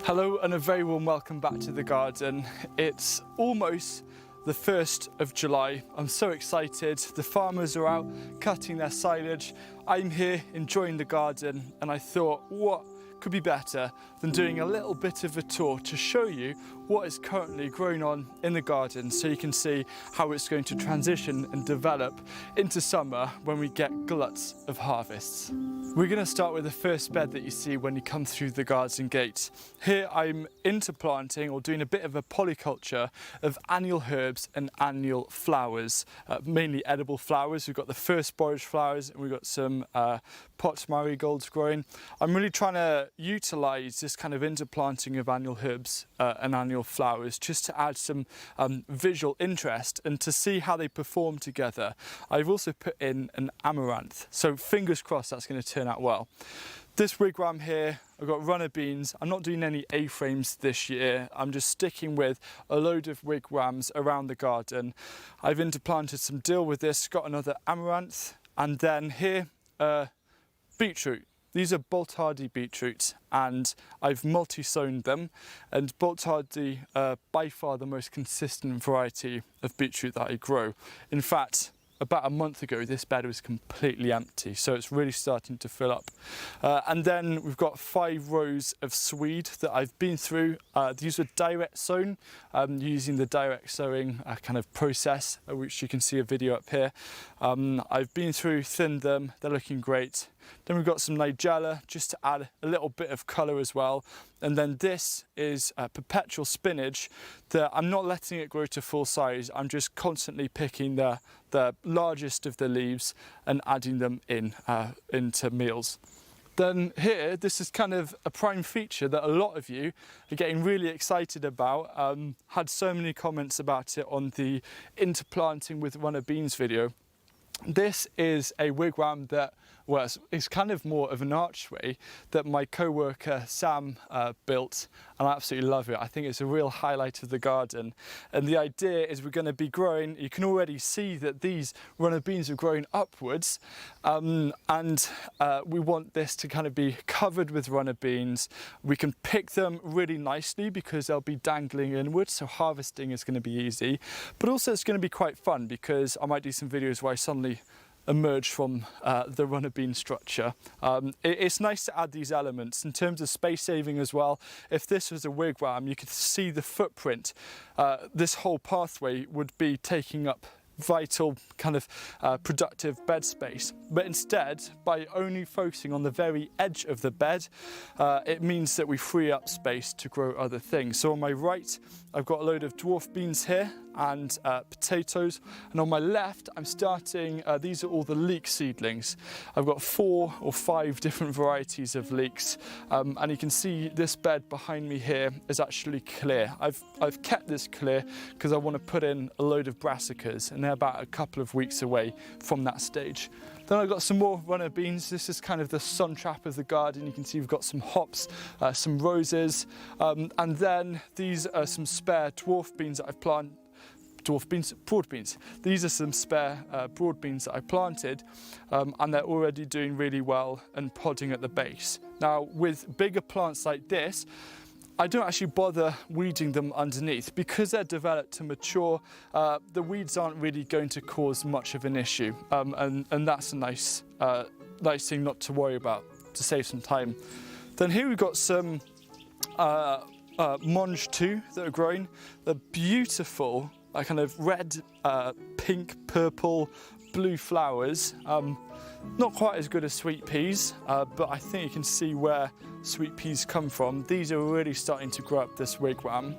Hello and a very warm welcome back to the garden. It's almost the 1st of July. I'm so excited. The farmers are out cutting their silage. I'm here enjoying the garden, and I thought, what could be better than doing a little bit of a tour to show you what is currently growing on in the garden, so you can see how it's going to transition and develop into summer when we get gluts of harvests. We're going to start with the first bed that you see when you come through the garden gate. Here I'm interplanting or doing a bit of a polyculture of annual herbs and annual flowers, mainly edible flowers. We've got the first borage flowers and we've got some pot marigolds growing. I'm really trying to utilise this kind of interplanting of annual herbs and annual flowers just to add some visual interest and to see how they perform together. I've also put in an amaranth, so fingers crossed that's going to turn out well. This wigwam here, I've got runner beans. I'm not doing any A-frames this year. I'm just sticking with a load of wigwams around the garden. I've interplanted some dill with this, got another amaranth, and then here, beetroot. These are bolt hardy beetroots, and I've multi-sown them, and bolt hardy are by far the most consistent variety of beetroot that I grow. In fact, about a month ago this bed was completely empty, so it's really starting to fill up. And then we've got 5 rows of swede that I've been through. These were direct sown, using the direct sowing kind of process, which you can see a video up here. I've been through, thinned them, they're looking great. Then we've got some nigella just to add a little bit of colour as well. And then this is perpetual spinach that I'm not letting it grow to full size. I'm just constantly picking the largest of the leaves and adding them into meals. Then here, this is kind of a prime feature that a lot of you are getting really excited about. Had so many comments about it on the interplanting with runner beans video. This is a wigwam that is kind of more of an archway that my co-worker Sam built, and I absolutely love it. I think it's a real highlight of the garden, and the idea is we're going to be growing, you can already see that these runner beans are growing upwards, and we want this to kind of be covered with runner beans. We can pick them really nicely because they'll be dangling inwards, so harvesting is going to be easy, but also it's going to be quite fun because I might do some videos where I suddenly emerge from the runner bean structure. It's nice to add these elements in terms of space saving as well. If this was a wigwam, you could see the footprint. This whole pathway would be taking up vital kind of productive bed space, but instead, by only focusing on the very edge of the bed, it means that we free up space to grow other things. So on my right I've got a load of dwarf beans here and potatoes, and on my left I'm starting, these are all the leek seedlings. I've got 4 or 5 different varieties of leeks, and you can see this bed behind me here is actually clear. I've kept this clear because I want to put in a load of brassicas, and they're about a couple of weeks away from that stage. Then I've got some more runner beans. This is kind of the sun trap of the garden. You can see we've got some hops, some roses, and then these are some spare dwarf beans that I've planted. Broad beans. These are some spare broad beans that I planted, and they're already doing really well and podding at the base. Now, with bigger plants like this, I don't actually bother weeding them underneath because they're developed to mature. The weeds aren't really going to cause much of an issue, and that's a nice thing not to worry about, to save some time. Then here we've got some Monge 2 that are growing. They're beautiful, kind of red, pink, purple, blue flowers. Not quite as good as sweet peas, but I think you can see where sweet peas come from. These are really starting to grow up this wigwam.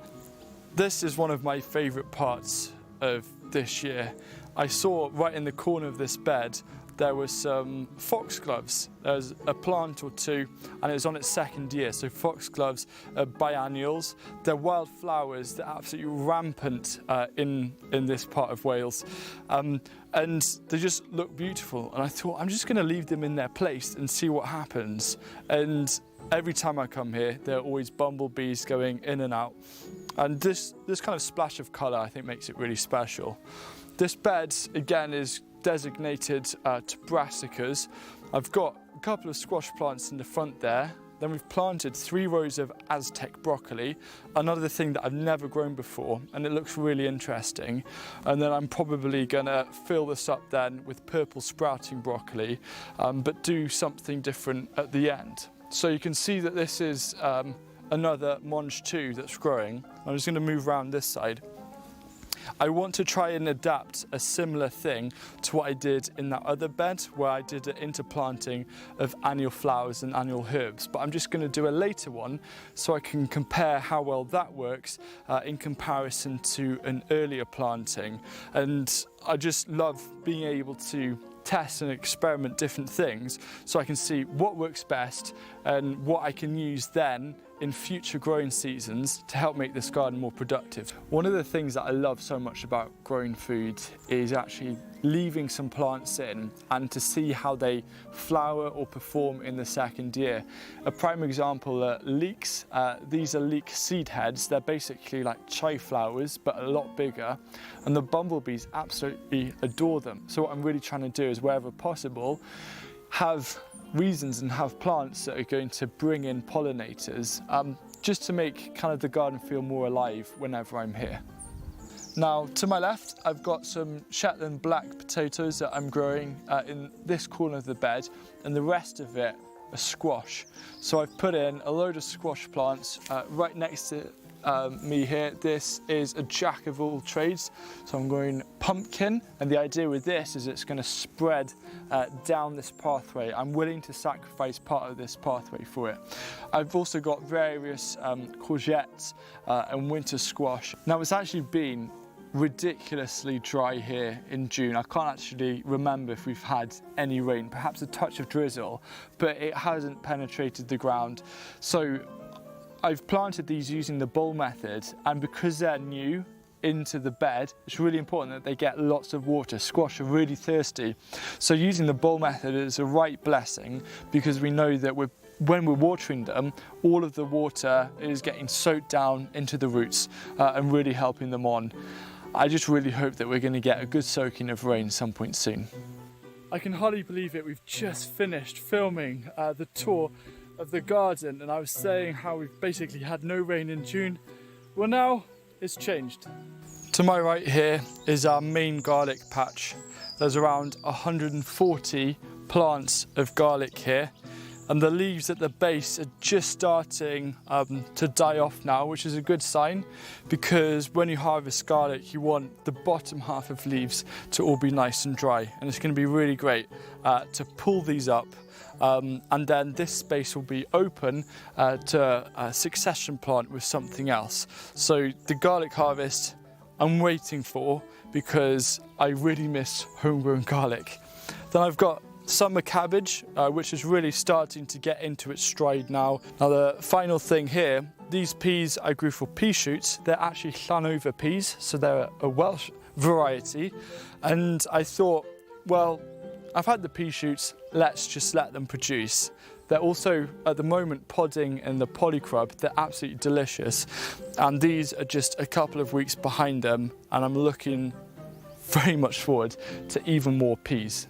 This is one of my favourite parts of this year. I saw right in the corner of this bed there was some foxgloves. There's a plant or 2, and it was on its 2nd year. So foxgloves are biennials. They're wild flowers. They're absolutely rampant in this part of Wales. And they just look beautiful. And I thought, I'm just going to leave them in their place and see what happens. And every time I come here, there are always bumblebees going in and out. And this kind of splash of colour, I think, makes it really special. This bed, again, is designated to brassicas. I've got a couple of squash plants in the front there, Then we've planted 3 rows of Aztec broccoli, another thing that I've never grown before, and it looks really interesting. And then I'm probably gonna fill this up then with purple sprouting broccoli, but do something different at the end. So you can see that this is another Monge 2 that's growing. I'm just gonna move around this side. I want to try and adapt a similar thing to what I did in that other bed where I did an interplanting of annual flowers and annual herbs, but I'm just going to do a later one so I can compare how well that works in comparison to an earlier planting. And I just love being able to test and experiment different things so I can see what works best and what I can use then in future growing seasons to help make this garden more productive. One of the things that I love so much about growing food is actually leaving some plants in and to see how they flower or perform in the second year. A prime example are leeks. These are leek seed heads. They're basically like chai flowers but a lot bigger, and the bumblebees absolutely adore them. So what I'm really trying to do is, wherever possible, have reasons and have plants that are going to bring in pollinators, just to make kind of the garden feel more alive whenever I'm here. Now to my left I've got some Shetland black potatoes that I'm growing in this corner of the bed, and the rest of it are squash. So I've put in a load of squash plants right next to me here. This is a jack of all trades, so I'm going pumpkin, and the idea with this is it's going to spread down this pathway. I'm willing to sacrifice part of this pathway for it. I've also got various courgettes and winter squash. Now it's actually been ridiculously dry here in June. I can't actually remember if we've had any rain, perhaps a touch of drizzle, but it hasn't penetrated the ground. So I've planted these using the bowl method, and because they're new into the bed, it's really important that they get lots of water. Squash are really thirsty. So using the bowl method is a right blessing, because we know that when we're watering them, all of the water is getting soaked down into the roots and really helping them on. I just really hope that we're going to get a good soaking of rain some point soon. I can hardly believe it. We've just finished filming the tour of the garden, and I was saying how we've basically had no rain in June. Well, now it's changed. To my right here is our main garlic patch. There's around 140 plants of garlic here, and the leaves at the base are just starting to die off now, which is a good sign, because when you harvest garlic you want the bottom half of leaves to all be nice and dry, and it's going to be really great to pull these up. And then this space will be open to a succession plant with something else. So the garlic harvest I'm waiting for, because I really miss homegrown garlic. Then I've got summer cabbage, which is really starting to get into its stride now. Now the final thing here, these peas I grew for pea shoots. They're actually Llanover peas, so they're a Welsh variety. And I thought, well, I've had the pea shoots, let's just let them produce. They're also at the moment podding in the polycrub. They're absolutely delicious, and these are just a couple of weeks behind them, and I'm looking very much forward to even more peas.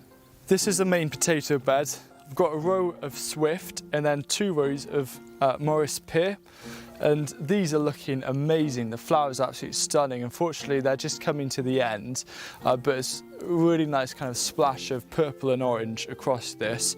This is the main potato bed. I've got a row of Swift and then 2 rows of Morris pear, and these are looking amazing. The flowers are absolutely stunning. Unfortunately, they're just coming to the end, but it's a really nice kind of splash of purple and orange across this.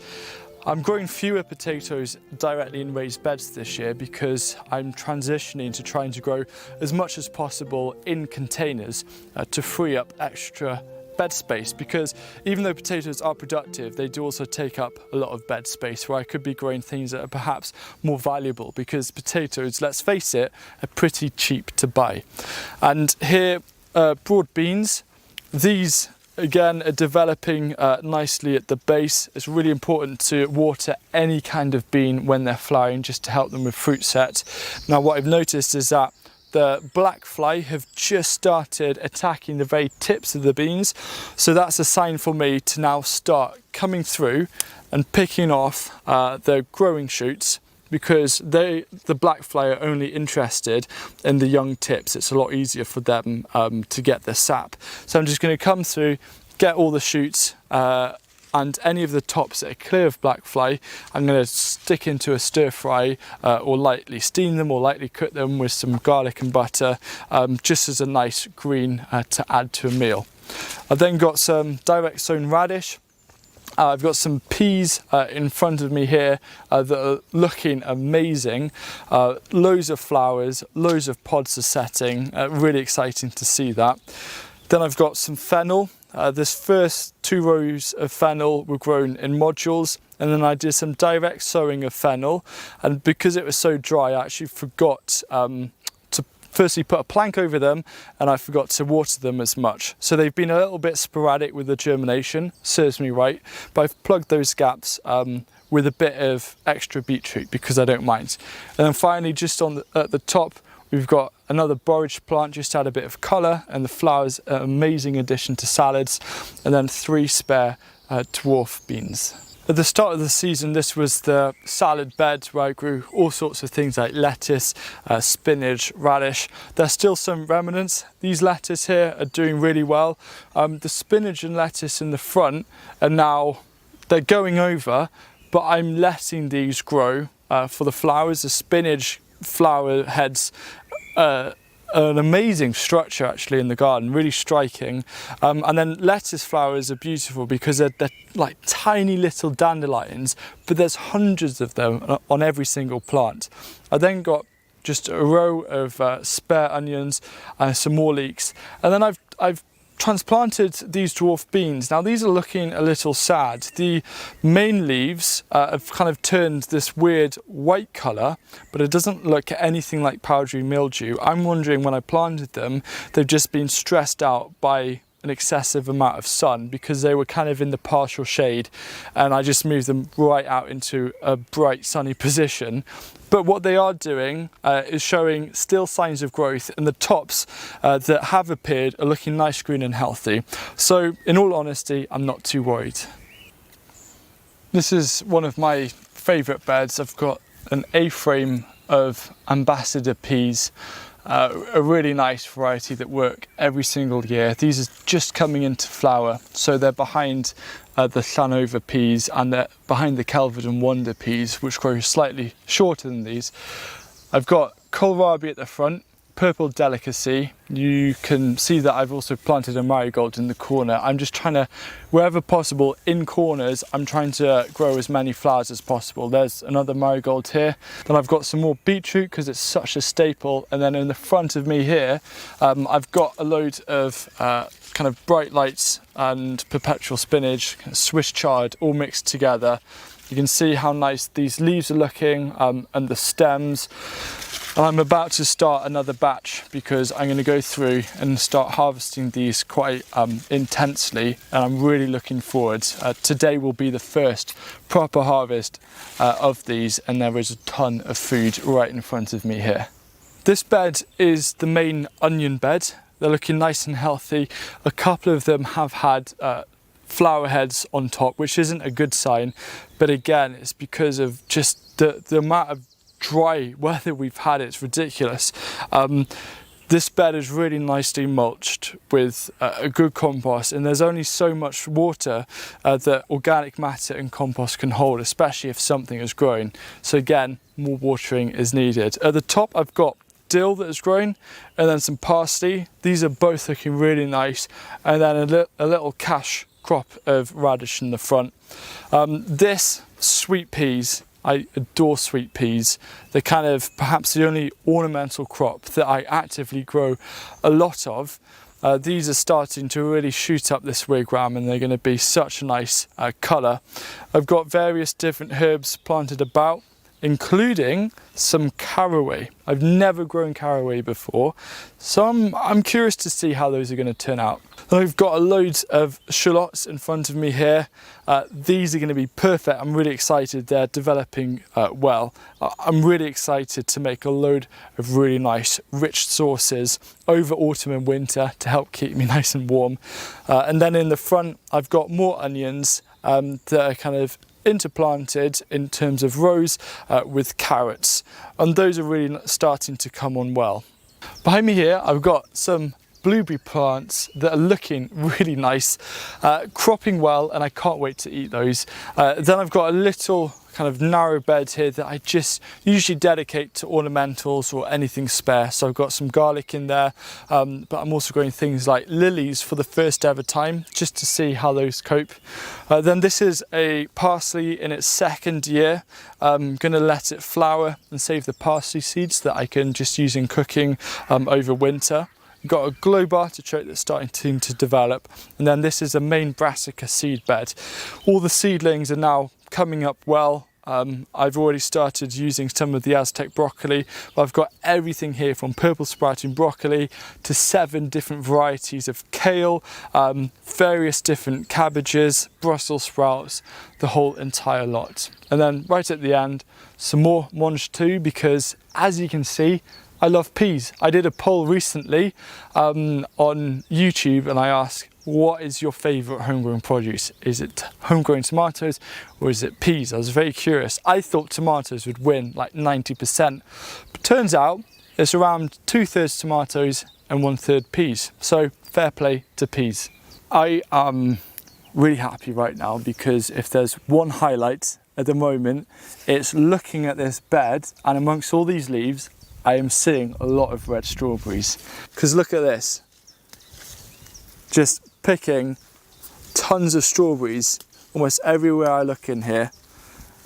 I'm growing fewer potatoes directly in raised beds this year, because I'm transitioning to trying to grow as much as possible in containers to free up extra bed space, because even though potatoes are productive, they do also take up a lot of bed space, where I could be growing things that are perhaps more valuable, because potatoes, let's face it, are pretty cheap to buy. And here, broad beans. These again are developing nicely at the base. It's really important to water any kind of bean when they're flowering, just to help them with fruit set. Now what I've noticed is that the black fly have just started attacking the very tips of the beans, so that's a sign for me to now start coming through and picking off the growing shoots, because the black fly are only interested in the young tips. It's a lot easier for them to get the sap. So I'm just going to come through, get all the shoots and any of the tops that are clear of black fly, I'm going to stick into a stir fry or lightly steam them or lightly cook them with some garlic and butter, just as a nice green to add to a meal. I've then got some direct sown radish. I've got some peas in front of me here that are looking amazing. Loads of flowers, loads of pods are setting, really exciting to see that. Then I've got some fennel. This first 2 rows of fennel were grown in modules, and then I did some direct sowing of fennel, and because it was so dry I actually forgot to firstly put a plank over them, and I forgot to water them as much. So they've been a little bit sporadic with the germination, serves me right, but I've plugged those gaps with a bit of extra beetroot because I don't mind. And then finally, just at the top, we've got another borage plant, just to add a bit of colour, and the flowers are an amazing addition to salads, and then 3 spare dwarf beans. At the start of the season, this was the salad bed where I grew all sorts of things like lettuce, spinach, radish. There's still some remnants. These lettuce here are doing really well. The spinach and lettuce in the front are now, they're going over, but I'm letting these grow for the flowers. The spinach flower heads an amazing structure actually in the garden, really striking. And then lettuce flowers are beautiful because they're like tiny little dandelions, but there's hundreds of them on every single plant. I then got just a row of spare onions, some more leeks, and then I've transplanted these dwarf beans. Now these are looking a little sad. The main leaves have kind of turned this weird white colour, but it doesn't look anything like powdery mildew. I'm wondering, when I planted them, they've just been stressed out by an excessive amount of sun because they were kind of in the partial shade, and I just moved them right out into a bright sunny position. But what they are doing is showing still signs of growth, and the tops that have appeared are looking nice, green and healthy. So in all honesty, I'm not too worried. This is one of my favourite beds. I've got an A-frame of ambassador peas, a really nice variety that work every single year. These are just coming into flower, so they're behind the Llanover peas, and they're behind the Kelvedon Wonder peas, which grow slightly shorter than these. I've got kohlrabi at the front, purple delicacy. You can see that I've also planted a marigold in the corner. I'm just trying to, wherever possible in corners, I'm trying to grow as many flowers as possible. There's another marigold here. Then I've got some more beetroot because it's such a staple. And then in the front of me here, I've got a load of kind of bright lights and perpetual spinach, Swiss chard, all mixed together. You can see how nice these leaves are looking, and the stems. And I'm about to start another batch because I'm going to go through and start harvesting these quite intensely, and I'm really looking forward. Today will be the first proper harvest of these, and there is a ton of food right in front of me here. This bed is the main onion bed. They're looking nice and healthy. A couple of them have had flower heads on top, which isn't a good sign, but again, it's because of just the amount of dry weather we've had. It's ridiculous. This bed is really nicely mulched with a good compost, and there's only so much water that organic matter and compost can hold, especially if something is growing. So again, more watering is needed. At the top, I've got dill that is growing, and then some parsley. These are both looking really nice, and then a little cash crop of radish in the front. This sweet peas, I adore sweet peas. They're kind of perhaps the only ornamental crop that I actively grow a lot of. These are starting to really shoot up this wigwam, and they're going to be such a nice colour. I've got various different herbs planted about, including some caraway. I've never grown caraway before, so I'm curious to see how those are going to turn out. Then I've got a load of shallots in front of me here. These are going to be perfect. I'm really excited. They're developing well. I'm really excited to make a load of really nice rich sauces over autumn and winter to help keep me nice and warm. And then in the front, I've got more onions that are kind of interplanted in terms of rows with carrots, and those are really starting to come on well. Behind me here, I've got some blueberry plants that are looking really nice, cropping well, and I can't wait to eat those. Then I've got a little kind of narrow bed here that I just usually dedicate to ornamentals or anything spare. So I've got some garlic in there, but I'm also growing things like lilies for the first ever time, just to see how those cope. Then this is a parsley in its second year. I'm going to let it flower and save the parsley seeds that I can just use in cooking over winter. Got a globe artichoke that's starting to develop, and then this is a main brassica seed bed. All the seedlings are now coming up well. I've already started using some of the Aztec broccoli. I've got everything here from purple sprouting broccoli to 7 different varieties of kale, various different cabbages, Brussels sprouts, the whole entire lot. And then right at the end, some more mange too, because as you can see, I love peas. I did a poll recently on YouTube and I asked, what is your favourite homegrown produce? Is it homegrown tomatoes or is it peas? I was very curious. I thought tomatoes would win like 90%, but turns out it's around 2/3 tomatoes and 1/3 peas. So fair play to peas. I am really happy right now because if there's one highlight at the moment, it's looking at this bed, and amongst all these leaves, I am seeing a lot of red strawberries. Because look at this. Just picking tons of strawberries almost everywhere I look in here,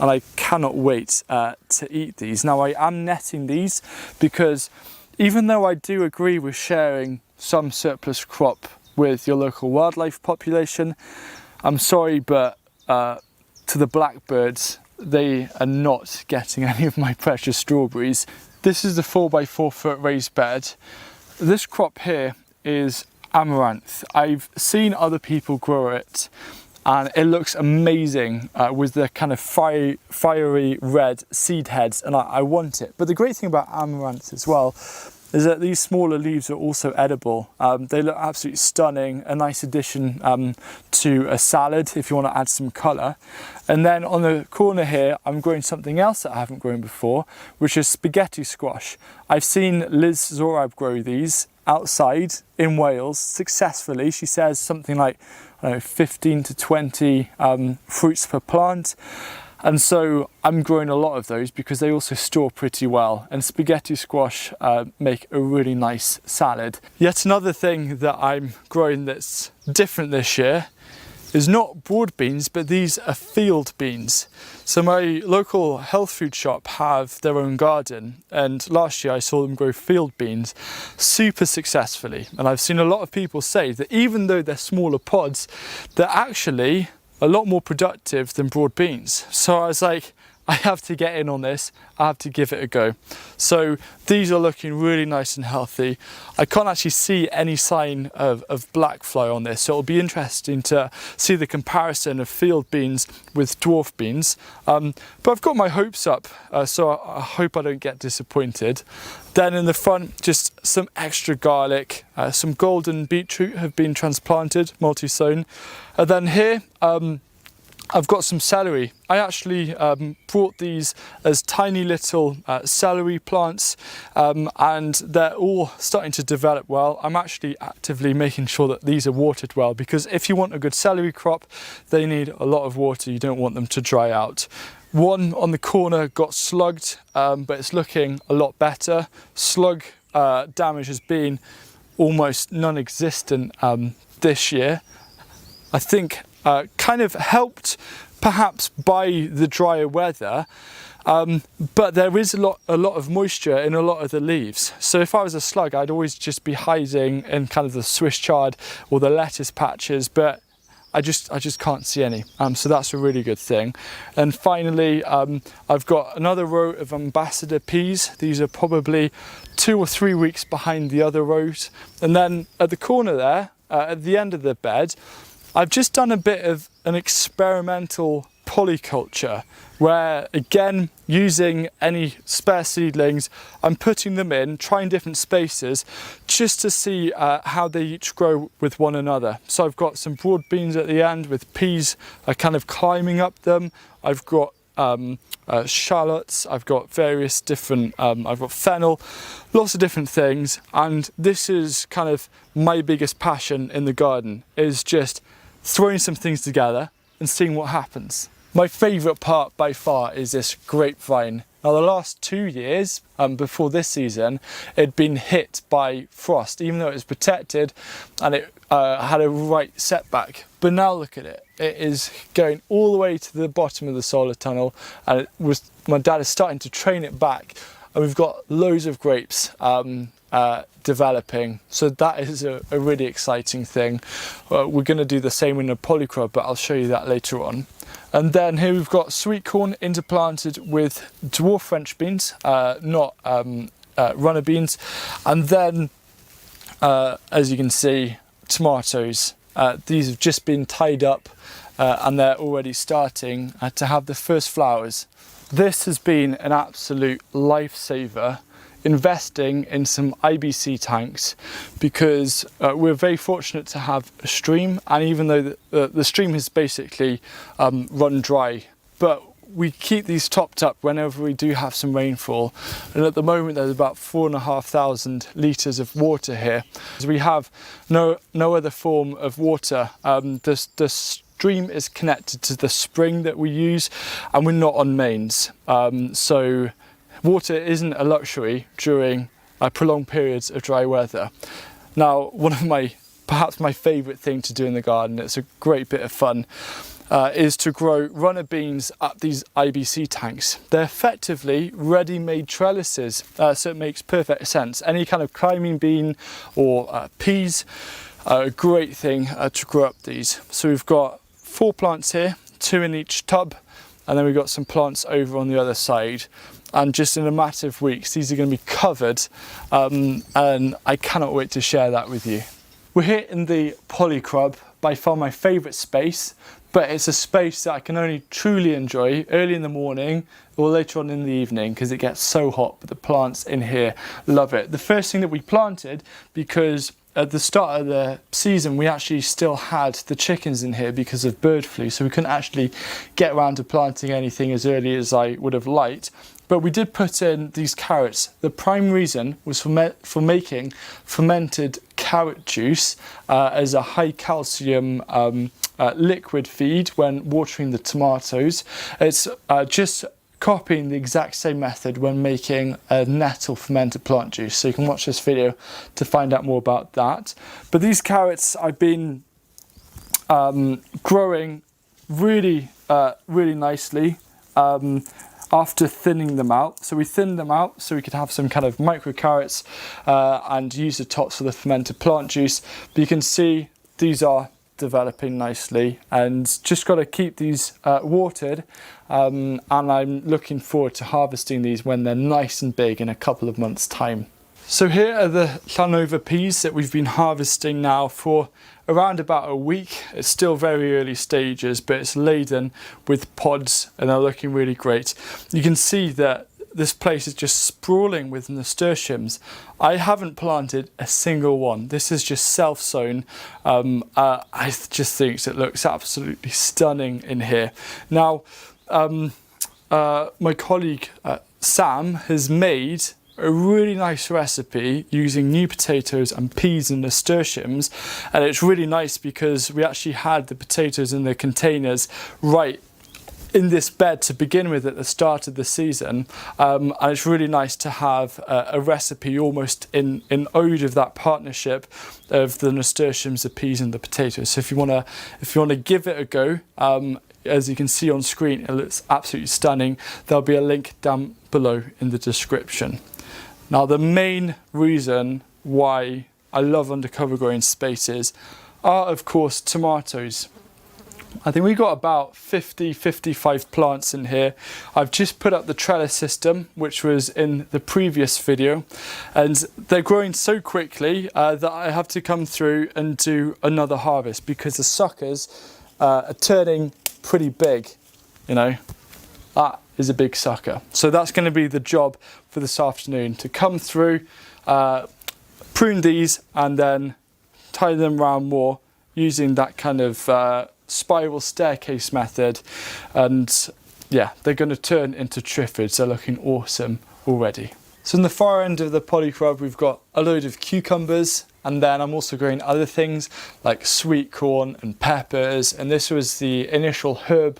and I cannot wait to eat these. Now I am netting these because even though I do agree with sharing some surplus crop with your local wildlife population, I'm sorry, but to the blackbirds, they are not getting any of my precious strawberries. This is the 4x4 foot raised bed. This crop here is amaranth. I've seen other people grow it and it looks amazing with the kind of fiery red seed heads, and I want it. But the great thing about amaranth as well is that these smaller leaves are also edible. They look absolutely stunning, a nice addition to a salad if you want to add some colour. And then on the corner here, I'm growing something else that I haven't grown before, which is spaghetti squash. I've seen Liz Zorab grow these outside in Wales successfully. She says something like, I don't know, 15 to 20 fruits per plant. And so I'm growing a lot of those because they also store pretty well, and spaghetti squash make a really nice salad. Yet another thing that I'm growing that's different this year is not broad beans, but these are field beans. So my local health food shop have their own garden, and last year I saw them grow field beans super successfully. And I've seen a lot of people say that even though they're smaller pods, they're actually a lot more productive than broad beans. So I was like, I have to get in on this, I have to give it a go. So these are looking really nice and healthy. I can't actually see any sign of black fly on this, so it'll be interesting to see the comparison of field beans with dwarf beans. But I've got my hopes up, so I hope I don't get disappointed. Then in the front, just some extra garlic, some golden beetroot have been transplanted, multi-sown. And then here, I've got some celery. I actually brought these as tiny little celery plants, and they're all starting to develop well. I'm actually actively making sure that these are watered well, because if you want a good celery crop, they need a lot of water. You don't want them to dry out. One on the corner got slugged, but it's looking a lot better. Slug damage has been almost non-existent this year. I think kind of helped perhaps by the drier weather, but there is a lot of moisture in a lot of the leaves. So if I was a slug, I'd always just be hiding in kind of the Swiss chard or the lettuce patches, but I just can't see any. So that's a really good thing. And finally, I've got another row of ambassador peas. These are probably 2 or 3 weeks behind the other rows. And then at the corner there, at the end of the bed, I've just done a bit of an experimental polyculture where, again, using any spare seedlings, I'm putting them in, trying different spaces just to see how they each grow with one another. So I've got some broad beans at the end with peas kind of climbing up them. I've got shallots, I've got various different, I've got fennel, lots of different things. And this is kind of my biggest passion in the garden, is just throwing some things together and seeing what happens. My favourite part by far is this grapevine. Now the last 2 years, before this season, it'd been hit by frost, even though it was protected and it had a right setback. But now look at it, it is going all the way to the bottom of the solar tunnel, and my dad is starting to train it back, and we've got loads of grapes developing. So that is a really exciting thing. We're going to do the same in a polycrop, but I'll show you that later on. And then here we've got sweet corn interplanted with dwarf French beans, not runner beans. And then, as you can see, tomatoes. These have just been tied up and they're already starting to have the first flowers. This has been an absolute lifesaver, investing in some IBC tanks, because we're very fortunate to have a stream, and even though the stream has basically run dry, but we keep these topped up whenever we do have some rainfall. And at the moment there's about 4,500 litres of water here. So we have no other form of water. The stream is connected to the spring that we use, and we're not on mains. So water isn't a luxury during prolonged periods of dry weather. Now, one of perhaps my favourite thing to do in the garden, it's a great bit of fun, is to grow runner beans up these IBC tanks. They're effectively ready-made trellises, so it makes perfect sense. Any kind of climbing bean or peas, a great thing to grow up these. So we've got 4 plants here, 2 in each tub, and then we've got some plants over on the other side. And just in a matter of weeks, these are going to be covered, and I cannot wait to share that with you. We're here in the polycrop, by far my favourite space, but it's a space that I can only truly enjoy early in the morning or later on in the evening, because it gets so hot, but the plants in here love it. The first thing that we planted, because at the start of the season we actually still had the chickens in here because of bird flu, so we couldn't actually get around to planting anything as early as I would have liked. But we did put in these carrots. The prime reason was for making fermented carrot juice as a high calcium liquid feed when watering the tomatoes. It's just copying the exact same method when making a nettle fermented plant juice. So you can watch this video to find out more about that. But these carrots I've been growing really nicely after thinning them out. So we thinned them out so we could have some kind of micro carrots and use the tops for the fermented plant juice. But you can see these are developing nicely, and just got to keep these watered, and I'm looking forward to harvesting these when they're nice and big in a couple of months' time. So here are the Llanova peas that we've been harvesting now for around about a week. It's still very early stages, but it's laden with pods and they're looking really great. You can see that this place is just sprawling with nasturtiums. I haven't planted a single one. This is just self-sown. I just think it looks absolutely stunning in here. Now, my colleague Sam has made a really nice recipe using new potatoes and peas and nasturtiums, and it's really nice because we actually had the potatoes in the containers right in this bed to begin with at the start of the season, and it's really nice to have a recipe almost in ode of that partnership of the nasturtiums, the peas and the potatoes. So if you want to give it a go, as you can see on screen, it looks absolutely stunning. There'll be a link down below in the description. Now, the main reason why I love undercover growing spaces are, of course, tomatoes. I think we got about 55 plants in here. I've just put up the trellis system, which was in the previous video, and they're growing so quickly that I have to come through and do another harvest because the suckers are turning pretty big, you know. That is a big sucker. So that's going to be the job for this afternoon, to come through, prune these and then tie them around more using that kind of spiral staircase method. And yeah, they're going to turn into triffids. They're looking awesome already. So in the far end of the polycrub, we've got a load of cucumbers, and then I'm also growing other things like sweet corn and peppers. And this was the initial herb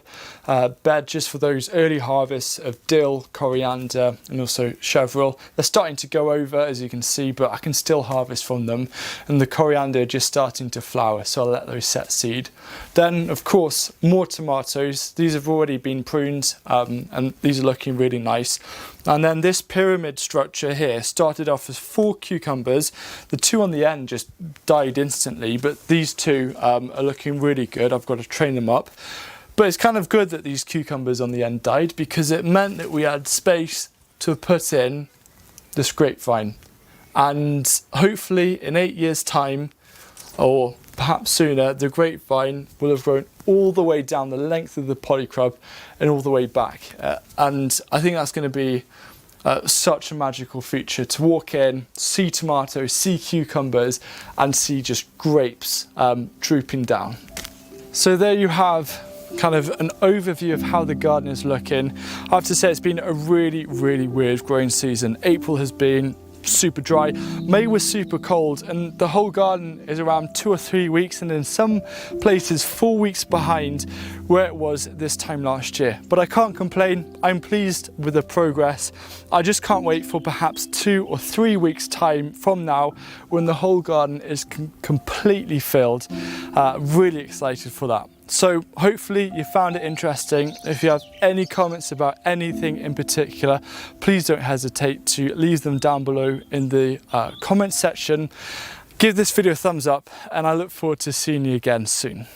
bed just for those early harvests of dill, coriander, and also chervil. They're starting to go over, as you can see, but I can still harvest from them. And the coriander are just starting to flower, so I'll let those set seed. Then, of course, more tomatoes. These have already been pruned, and these are looking really nice. And then this pyramid structure here started off as 4 cucumbers. The 2 on the end just died instantly, but these 2 are looking really good. I've got to train them up. But it's kind of good that these cucumbers on the end died, because it meant that we had space to put in this grapevine. And hopefully in 8 years' time, or perhaps sooner, the grapevine will have grown all the way down the length of the polycrub and all the way back. And I think that's going to be such a magical feature, to walk in, see tomatoes, see cucumbers, and see just grapes drooping down. So there you have kind of an overview of how the garden is looking. I have to say it's been a really, really weird growing season. April has been super dry. May was super cold, and the whole garden is around 2 or 3 weeks, and in some places 4 weeks behind where it was this time last year. But I can't complain. I'm pleased with the progress. I just can't wait for perhaps 2 or 3 weeks time from now, when the whole garden is completely filled. Really excited for that. So hopefully you found it interesting. If you have any comments about anything in particular, please don't hesitate to leave them down below in the comment section. Give this video a thumbs up, and I look forward to seeing you again soon.